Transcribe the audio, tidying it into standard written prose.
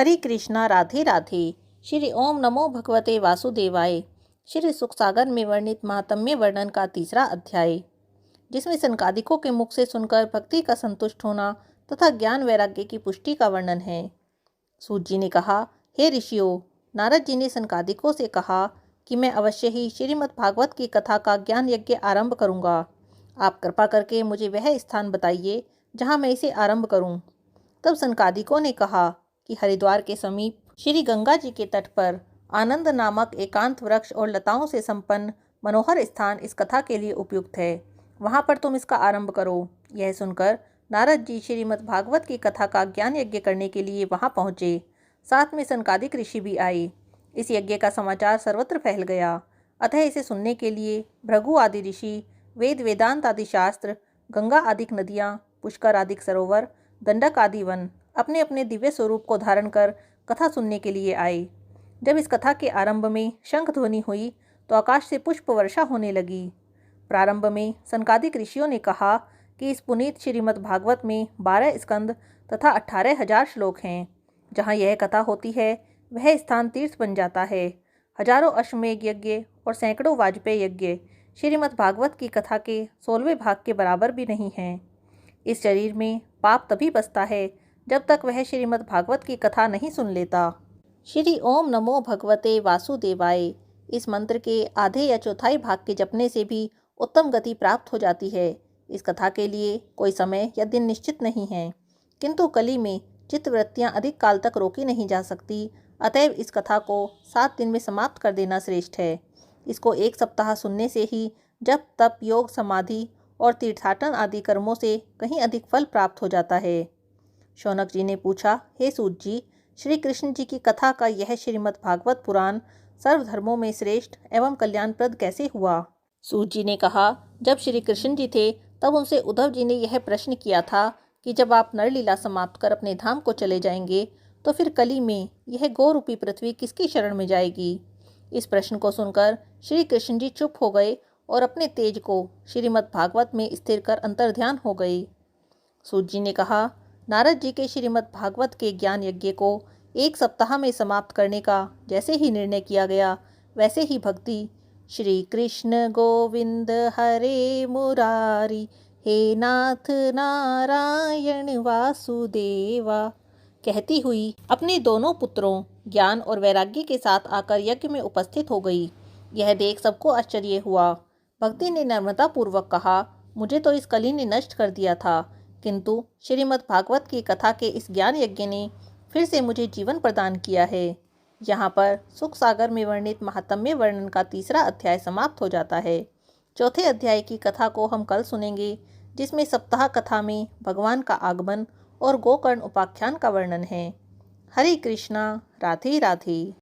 हरे कृष्णा राधे राधे। श्री ओम नमो भगवते वासुदेवाय। श्री सुखसागर में वर्णित महात्म्य वर्णन का तीसरा अध्याय, जिसमें सनकादिकों के मुख से सुनकर भक्ति का संतुष्ट होना तथा ज्ञान वैराग्य की पुष्टि का वर्णन है। सूत जी ने कहा, हे ऋषियों, नारद जी ने सनकादिकों से कहा कि मैं अवश्य ही श्रीमद् भागवत की कथा का ज्ञान यज्ञ आरंभ करूंगा। आप कृपा करके मुझे वह स्थान बताइए जहां मैं इसे आरंभ करूं। तब सनकादिकों ने कहा कि हरिद्वार के समीप श्री गंगा जी के तट पर आनंद नामक एकांत वृक्ष और लताओं से संपन्न मनोहर स्थान इस कथा के लिए उपयुक्त है। वहां पर तुम इसका आरंभ करो। यह सुनकर नारद जी श्रीमद् भागवत की कथा का ज्ञान यज्ञ करने के लिए वहां पहुंचे। साथ में सनकादिक ऋषि भी आए। इस यज्ञ का समाचार सर्वत्र फैल गया। अतः इसे सुनने के लिए भृगु आदि ऋषि, वेद वेदांत आदि शास्त्र, गंगा आदिक नदियाँ, पुष्कर आदिक सरोवर, दंडक आदि वन अपने अपने दिव्य स्वरूप को धारण कर कथा सुनने के लिए आए। जब इस कथा के आरंभ में शंख ध्वनि हुई तो आकाश से पुष्प वर्षा होने लगी। प्रारंभ में सनकादिक ऋषियों ने कहा कि इस पुनीत श्रीमद् भागवत में 12 स्कंद तथा 18,000 श्लोक हैं। जहाँ यह कथा होती है वह स्थान तीर्थ बन जाता है। हजारों अश्वमेध यज्ञ और सैकड़ों वाजपेय यज्ञ श्रीमद् भागवत की कथा के 16वें भाग के बराबर भी नहीं हैं। इस शरीर में पाप तभी बसता है जब तक वह श्रीमद् भागवत की कथा नहीं सुन लेता। श्री ओम नमो भगवते वासुदेवाय इस मंत्र के आधे या चौथाई भाग के जपने से भी उत्तम गति प्राप्त हो जाती है। इस कथा के लिए कोई समय या दिन निश्चित नहीं है, किंतु कली में चित्तवृत्तियाँ अधिक काल तक रोकी नहीं जा सकती। अतएव इस कथा को 7 दिन में समाप्त कर देना श्रेष्ठ है। इसको 1 सप्ताह सुनने से ही जप, तप, योग, समाधि और तीर्थाटन आदि कर्मों से कहीं अधिक फल प्राप्त हो जाता है। शौनक जी ने पूछा, हे सूत जी, श्री कृष्ण जी की कथा का यह श्रीमद् भागवत पुराण सर्वधर्मों में श्रेष्ठ एवं कल्याणप्रद कैसे हुआ? सूत जी ने कहा, जब श्री कृष्ण जी थे तब उनसे उद्धव जी ने यह प्रश्न किया था कि जब आप नरलीला समाप्त कर अपने धाम को चले जाएंगे तो फिर कली में यह गौरूपी पृथ्वी किसकी शरण में जाएगी? इस प्रश्न को सुनकर श्री कृष्ण जी चुप हो गए और अपने तेज को श्रीमद् भागवत में स्थिर कर अंतर्ध्यान हो गए। सूत जी ने कहा, नारद जी के श्रीमद् भागवत के ज्ञान यज्ञ को 1 सप्ताह में समाप्त करने का जैसे ही निर्णय किया गया, वैसे ही भक्ति श्री कृष्ण गोविंद हरे मुरारी हे नाथ नारायण वासुदेवा कहती हुई अपने दोनों पुत्रों ज्ञान और वैराग्य के साथ आकर यज्ञ में उपस्थित हो गई। यह देख सबको आश्चर्य हुआ। भक्ति ने नम्रता पूर्वक कहा, मुझे तो इस कली ने नष्ट कर दिया था, किंतु श्रीमद् भागवत की कथा के इस ज्ञान यज्ञ ने फिर से मुझे जीवन प्रदान किया है। यहाँ पर सुख सागर में वर्णित महात्म्य वर्णन का तीसरा अध्याय समाप्त हो जाता है। चौथे अध्याय की कथा को हम कल सुनेंगे, जिसमें सप्ताह कथा में भगवान का आगमन और गोकर्ण उपाख्यान का वर्णन है। हरे कृष्णा, राधे राधे।